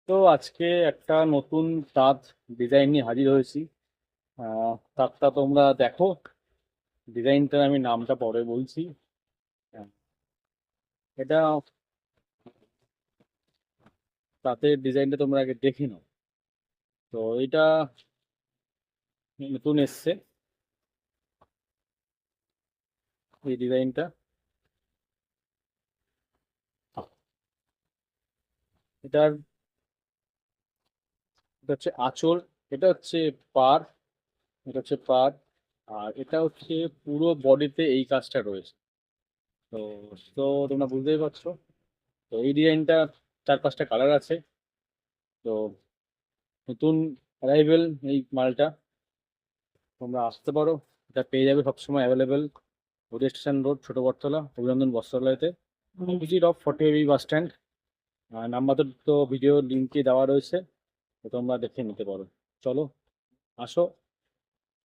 তো আজকে একটা নতুন তাঁত ডিজাইন নিয়ে হাজির হয়েছি। তাঁতটা তোমরা দেখো। ডিজাইনটার আমি নামটা পরে বলছি। হ্যাঁ, এটা তাঁতের ডিজাইনটা তোমরা আগে দেখে নাও। তো এটা নতুন এসছে এই ডিজাইনটা। এটার এটা হচ্ছে আঁচল, এটা হচ্ছে পাড়, এটা হচ্ছে পাড়, আর এটা হচ্ছে পুরো বডিতে এই কাজটা রয়েছে। তো তো তোমরা বুঝতেই পারছো। তো এই ডিজাইনটা চার পাঁচটা কালার আছে। তো নতুন অ্যারাইভেল এই মালটা, তোমরা আসতে পারো। এটা পেয়ে যাবে সবসময় অ্যাভেলেবেল হুড়ি স্টেশন রোড, ছোট বটতলা, অভিনন্দন বস্ত্রালয়তে, opposite of 40 bus stand. Number তো ভিডিও লিঙ্কে দেওয়া রয়েছে, তো তোমরা দেখে নিতে পারো। চলো, আসো।